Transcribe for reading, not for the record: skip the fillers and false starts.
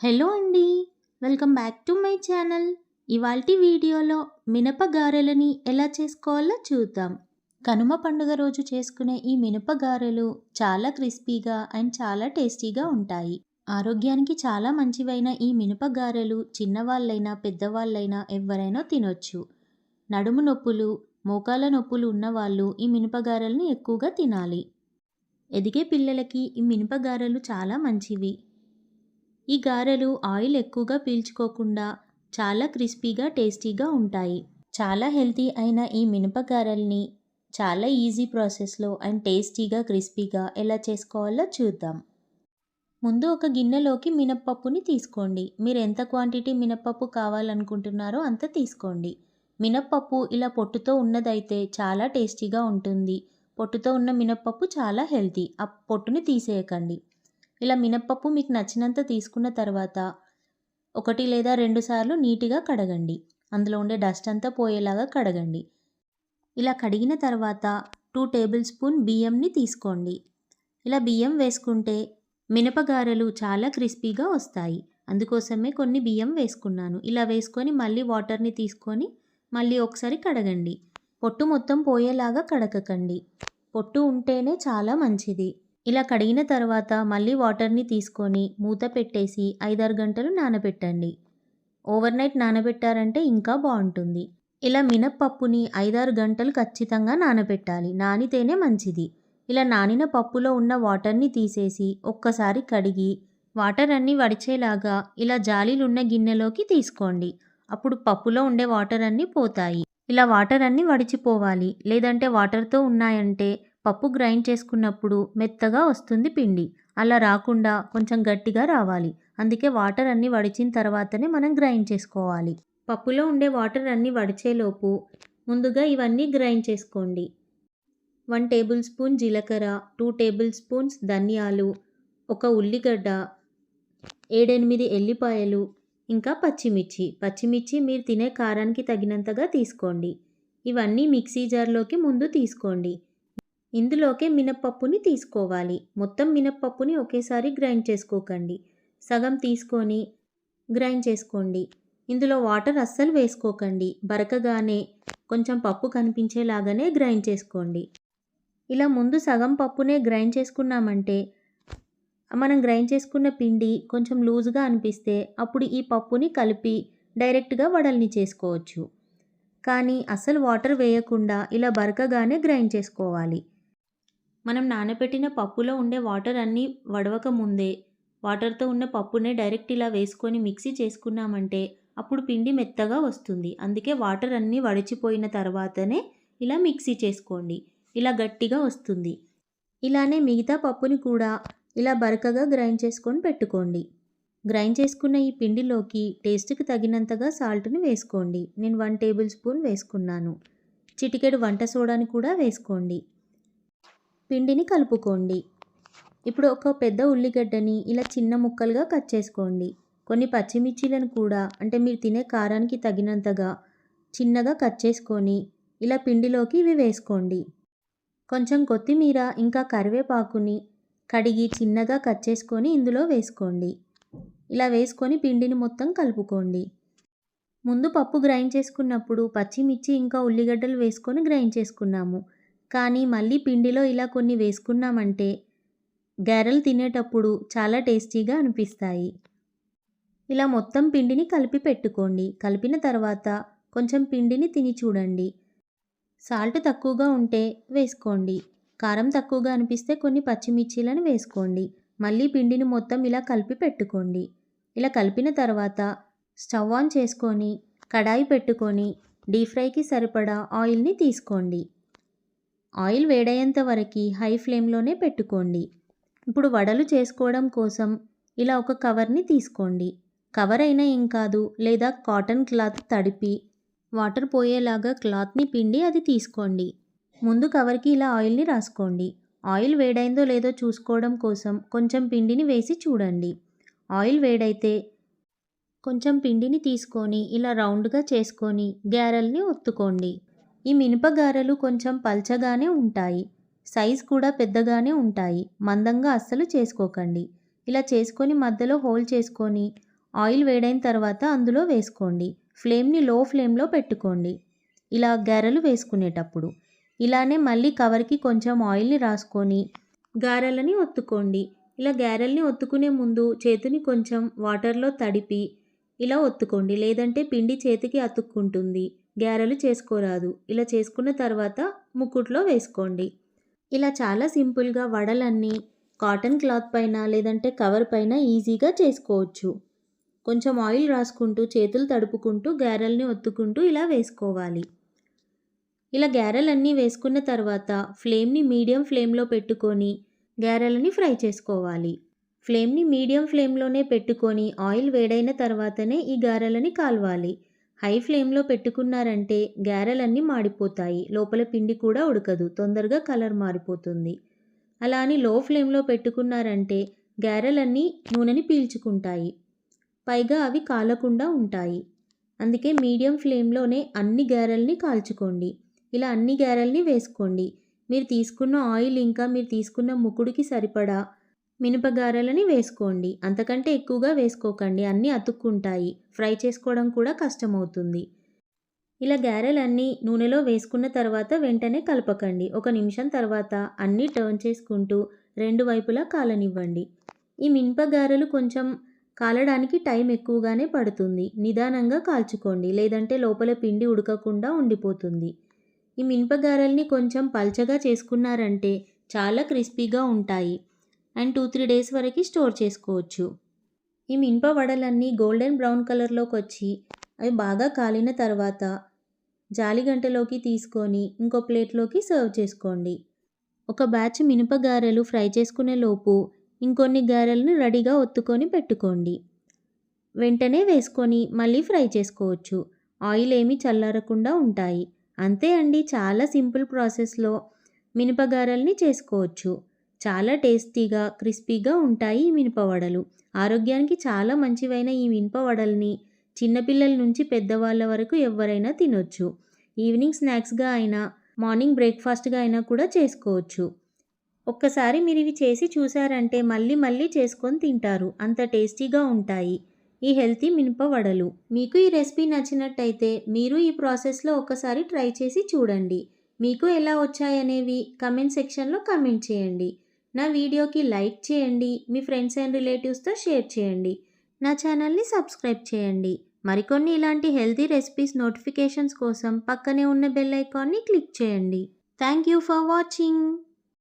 Hello అండి. Welcome back to my channel. ఇవాల్టి వీడియోలో మినప గారెలని ఎలా చేసుకోవాలో చూద్దాం. కనుమ పండుగ రోజు చేసుకునే ఈ మినప గారెలు చాలా క్రిస్పీగా అండ్ చాలా టేస్టీగా ఉంటాయి. ఆరోగ్యానికి చాలా మంచివైన ఈ మినప గారెలు చిన్నవాళ్ళైనా పెద్దవాళ్ళైనా ఎవ్వరైనా తినొచ్చు. నడుము నొప్పులు, మోకాళ్ళ నొప్పులు ఉన్నవాళ్ళు ఈ మినప గారెల్ని ఎక్కువగా తినాలి. ఎదిగే పిల్లలకి ఈ మినప గారెలు చాలా మంచివి. ఈ గారెలు ఆయిల్ ఎక్కువగా పీల్చుకోకుండా చాలా క్రిస్పీగా టేస్టీగా ఉంటాయి. చాలా హెల్తీ అయిన ఈ మినప గారెల్ని చాలా ఈజీ ప్రాసెస్లో అండ్ టేస్టీగా క్రిస్పీగా ఎలా చేసుకోవాలో చూద్దాం. ముందు ఒక గిన్నెలోకి మినప్పప్పుని తీసుకోండి. మీరు ఎంత క్వాంటిటీ మినప్పప్పు కావాలనుకుంటున్నారో అంత తీసుకోండి. మినప్పప్పు ఇలా పొట్టుతో ఉన్నదైతే చాలా టేస్టీగా ఉంటుంది. పొట్టుతో ఉన్న మినప్పప్పు చాలా హెల్తీ. ఆ పొట్టుని తీసేయకండి. ఇలా మినప్పప్పు మీకు నచ్చినంత తీసుకున్న తర్వాత 1 లేదా 2 సార్లు నీట్‌గా కడగండి. అందులో ఉండే డస్ట్ అంతా పోయేలాగా కడగండి. ఇలా కడిగిన తర్వాత 2 టేబుల్ స్పూన్ బియ్యంని తీసుకోండి. ఇలా బియ్యం వేసుకుంటే మినపగారెలు చాలా క్రిస్పీగా వస్తాయి. అందుకోసమే కొన్ని బియ్యం వేసుకున్నాను. ఇలా వేసుకొని మళ్ళీ వాటర్‌ని తీసుకొని మళ్ళీ ఒకసారి కడగండి. పొట్టు మొత్తం పోయేలాగా కడగకండి. పొట్టు ఉంటేనే చాలా మంచిది. ఇలా కడిగిన తర్వాత మళ్ళీ వాటర్‌ని తీసుకొని మూత పెట్టేసి 5-6 గంటలు నానబెట్టండి. ఓవర్‌నైట్ నానబెట్టారంటే ఇంకా బాగుంటుంది. ఇలా మినప్పప్పుని 5-6 గంటలు ఖచ్చితంగా నానబెట్టాలి. నానితేనే మంచిది. ఇలా నానిన పప్పులో ఉన్న వాటర్‌ని తీసేసి ఒక్కసారి కడిగి వాటర్ అన్నీ వడిచేలాగా ఇలా జాలీలున్న గిన్నెలోకి తీసుకోండి. అప్పుడు పప్పులో ఉండే వాటర్ అన్నీ పోతాయి. ఇలా వాటర్ అన్నీ వడిచిపోవాలి. లేదంటే వాటర్‌తో ఉన్నాయంటే పప్పు గ్రైండ్ చేసుకున్నప్పుడు మెత్తగా వస్తుంది పిండి. అలా రాకుండా కొంచెం గట్టిగా రావాలి. అందుకే వాటర్ అన్నీ వడిచిన తర్వాతనే మనం గ్రైండ్ చేసుకోవాలి. పప్పులో ఉండే వాటర్ అన్నీ వడిచేలోపు ముందుగా ఇవన్నీ గ్రైండ్ చేసుకోండి. 1 టేబుల్ స్పూన్ జీలకర్ర, 2 టేబుల్ స్పూన్స్ ధనియాలు, ఒక ఉల్లిగడ్డ, 7-8 ఎల్లిపాయలు, ఇంకా పచ్చిమిర్చి మీరు తినే కారానికి తగినంతగా తీసుకోండి. ఇవన్నీ మిక్సీ జార్లోకి ముందు తీసుకోండి. ఇందులోకే మినప్పప్పుని తీసుకోవాలి. మొత్తం మినప్పప్పుని ఒకేసారి గ్రైండ్ చేసుకోకండి. సగం తీసుకొని గ్రైండ్ చేసుకోండి. ఇందులో వాటర్ అస్సలు వేసుకోకండి. బరకగానే కొంచెం పప్పు కనిపించేలాగానే గ్రైండ్ చేసుకోండి. ఇలా ముందు సగం పప్పునే గ్రైండ్ చేసుకున్నామంటే మనం గ్రైండ్ చేసుకున్న పిండి కొంచెం లూజ్గా అనిపిస్తే అప్పుడు ఈ పప్పుని కలిపి డైరెక్ట్గా వడల్ని చేసుకోవచ్చు. కానీ అస్సలు వాటర్ వేయకుండా ఇలా బరకగానే గ్రైండ్ చేసుకోవాలి. మనం నానబెట్టిన పప్పులో ఉండే వాటర్ అన్నీ వడవక ముందే వాటర్తో ఉన్న పప్పునే డైరెక్ట్ ఇలా వేసుకొని మిక్సీ చేసుకున్నామంటే అప్పుడు పిండి మెత్తగా వస్తుంది. అందుకే వాటర్ అన్నీ వడిచిపోయిన తర్వాతనే ఇలా మిక్సీ చేసుకోండి. ఇలా గట్టిగా వస్తుంది. ఇలానే మిగతా పప్పుని కూడా ఇలా బరకగా గ్రైండ్ చేసుకొని పెట్టుకోండి. గ్రైండ్ చేసుకున్న ఈ పిండిలోకి టేస్ట్‌కి తగినంతగా సాల్ట్‌ని వేసుకోండి. నేను 1 టేబుల్ స్పూన్ వేసుకున్నాను. చిటికెడు వంట సోడాని కూడా వేసుకోండి. పిండిని కలుపుకోండి. ఇప్పుడు ఒక పెద్ద ఉల్లిగడ్డని ఇలా చిన్న ముక్కలుగా కట్ చేసుకోండి. కొన్ని పచ్చిమిర్చీలను కూడా అంటే మీరు తినే కారానికి తగినంతగా చిన్నగా కట్ చేసుకొని ఇలా పిండిలోకి ఇవి వేసుకోండి. కొంచెం కొత్తిమీర ఇంకా కరివేపాకుని కడిగి చిన్నగా కట్ చేసుకొని ఇందులో వేసుకోండి. ఇలా వేసుకొని పిండిని మొత్తం కలుపుకోండి. ముందు పప్పు గ్రైండ్ చేసుకున్నప్పుడు పచ్చిమిర్చి ఇంకా ఉల్లిగడ్డలు వేసుకొని గ్రైండ్ చేసుకున్నాము. కానీ మళ్ళీ పిండిలో ఇలా కొన్ని వేసుకున్నామంటే గారెలు తినేటప్పుడు చాలా టేస్టీగా అనిపిస్తాయి. ఇలా మొత్తం పిండిని కలిపి పెట్టుకోండి. కలిపిన తర్వాత కొంచెం పిండిని తిని చూడండి. సాల్ట్ తక్కువగా ఉంటే వేసుకోండి. కారం తక్కువగా అనిపిస్తే కొన్ని పచ్చిమిర్చీలను వేసుకోండి. మళ్ళీ పిండిని మొత్తం ఇలా కలిపి పెట్టుకోండి. ఇలా కలిపిన తర్వాత స్టవ్ ఆన్ చేసుకొని కడాయి పెట్టుకొని డీప్ ఫ్రైకి సరిపడా ఆయిల్ని తీసుకోండి. ఆయిల్ వేడయ్యేంత వరకు హై ఫ్లేమ్లోనే పెట్టుకోండి. ఇప్పుడు వడలు చేసుకోవడం కోసం ఇలా ఒక కవర్ని తీసుకోండి. కవర్ అయినా ఏం కాదు, లేదా కాటన్ క్లాత్ తడిపి వాటర్ పోయేలాగా క్లాత్ని పిండి అది తీసుకోండి. ముందు కవర్కి ఇలా ఆయిల్ని రాసుకోండి. ఆయిల్ వేడైందో లేదో చూసుకోవడం కోసం కొంచెం పిండిని వేసి చూడండి. ఆయిల్ వేడైతే కొంచెం పిండిని తీసుకొని ఇలా రౌండ్గా చేసుకొని గారెల్ని ఒత్తుకోండి. ఈ మినప గారెలు కొంచెం పల్చగానే ఉంటాయి. సైజ్ కూడా పెద్దగానే ఉంటాయి. మందంగా అస్సలు చేసుకోకండి. ఇలా చేసుకొని మధ్యలో హోల్ చేసుకొని ఆయిల్ వేడైన తర్వాత అందులో వేసుకోండి. ఫ్లేమ్‌ని లో ఫ్లేమ్‌లో పెట్టుకోండి. ఇలా గారెలు వేసుకునేటప్పుడు. ఇలానే మళ్ళీ కవర్‌కి కొంచెం ఆయిల్‌ని రాసుకొని గారెలని ఒత్తుకోండి. ఇలా గారెల్ని ఒత్తుకునే ముందు చేతిని కొంచెం వాటర్‌లో తడిపి ఇలా ఒత్తుకోండి. లేదంటే పిండి చేతికి అతుక్కుంటుంది. గారెలు చేసుకోరాదు. ఇలా చేసుకున్న తర్వాత ముక్కుట్లో వేసుకోండి. ఇలా చాలా సింపుల్‌గా వడలన్నీ కాటన్ క్లాత్ పైన లేదంటే కవర్ పైన ఈజీగా చేసుకోవచ్చు. కొంచెం ఆయిల్ రాసుకుంటూ చేతులు తడుపుకుంటూ గారెల్ని ఒత్తుకుంటూ ఇలా వేసుకోవాలి. ఇలా గారెలన్నీ వేసుకున్న తర్వాత ఫ్లేమ్‌ని మీడియం ఫ్లేమ్‌లో పెట్టుకొని గారెలని ఫ్రై చేసుకోవాలి. ఫ్లేమ్‌ని మీడియం ఫ్లేమ్‌లోనే పెట్టుకొని ఆయిల్ వేడైన తర్వాతనే ఈ గారెలని కాలవాలి. హై ఫ్లేమ్‌లో పెట్టుకున్నారంటే గారెలన్నీ మాడిపోతాయి. లోపల పిండి కూడా ఉడకదు. తొందరగా కలర్ మారిపోతుంది. అలా అని లో ఫ్లేమ్‌లో పెట్టుకున్నారంటే గారెలన్నీ నూనెని పీల్చుకుంటాయి. పైగా అవి కాలకుండా ఉంటాయి. అందుకే మీడియం ఫ్లేమ్‌లోనే అన్ని గారెల్ని కాల్చుకోండి. ఇలా అన్ని గారెల్ని వేసుకోండి. మీరు తీసుకున్న ఆయిల్ ఇంకా మీరు తీసుకున్న ముకుడుకి సరిపడా మినపగారెలని వేసుకోండి. అంతకంటే ఎక్కువగా వేసుకోకండి. అన్నీ అతుక్కుంటాయి. ఫ్రై చేసుకోవడం కూడా కష్టమవుతుంది. ఇలా గారెలన్నీ నూనెలో వేసుకున్న తర్వాత వెంటనే కలపకండి. ఒక నిమిషం తర్వాత అన్నీ టర్న్ చేసుకుంటూ రెండు వైపులా కాలనివ్వండి. ఈ మినపగారెలు కొంచెం కాలడానికి టైం ఎక్కువగానే పడుతుంది. నిదానంగా కాల్చుకోండి. లేదంటే లోపల పిండి ఉడకకుండా ఉండిపోతుంది. ఈ మినపగారెల్ని కొంచెం పల్చగా చేసుకున్నారంటే చాలా క్రిస్పీగా ఉంటాయి. అండ్ 2-3 డేస్ వరకు స్టోర్ చేసుకోవచ్చు. ఈ మినప వడలన్నీ గోల్డెన్ బ్రౌన్ కలర్‌లోకొచ్చి అవి బాగా కాలిన తర్వాత జాలిగంటలోకి తీసుకొని ఇంకో ప్లేట్‌లోకి సర్వ్ చేసుకోండి. ఒక బ్యాచ్ మినప గారెలు ఫ్రై చేసుకునే లోపు ఇంకొన్ని గారెలను రెడీగా ఒత్తుకొని పెట్టుకోండి. వెంటనే వేసుకొని మళ్ళీ ఫ్రై చేసుకోవచ్చు. ఆయిల్ ఏమీ చల్లారకుండా ఉంటాయి. అంతే అండి, చాలా సింపుల్ ప్రాసెస్‌లో మినపగారెల్ని చేసుకోవచ్చు. చాలా టేస్టీగా, క్రిస్పీగా ఉంటాయి ఈ మినప వడలు. ఆరోగ్యానికి చాలా మంచివైన ఈ మినప వడల్ని చిన్నపిల్లల నుంచి పెద్దవాళ్ళ వరకు ఎవ్వరైనా తినొచ్చు. ఈవినింగ్ స్నాక్స్‌గా అయినా, మార్నింగ్ బ్రేక్‌ఫాస్ట్‌గా అయినా కూడా చేసుకోవచ్చు. ఒక్కసారి మీరివి చేసి చూసారంటే మళ్ళీ మళ్ళీ చేసుకొని తింటారు. అంత టేస్టీగా ఉంటాయి ఈ హెల్తీ మినప వడలు. మీకు ఈ రెసిపీ నచ్చినట్టయితే మీరు ఈ ప్రాసెస్‌లో ఒకసారి ట్రై చేసి చూడండి. మీకు ఎలా వచ్చాయనేవి కమెంట్ సెక్షన్‌లో కమెంట్ చేయండి. నా వీడియోకి లైక్ చేయండి. మీ ఫ్రెండ్స్ అండ్ రిలేటివ్స్‌తో షేర్ చేయండి. నా ఛానల్‌ని సబ్స్క్రైబ్ చేయండి. మరికొన్ని ఇలాంటి హెల్తీ రెసిపీస్ నోటిఫికేషన్స్ కోసం పక్కనే ఉన్న బెల్ ఐకాన్ని క్లిక్ చేయండి. Thank you for watching.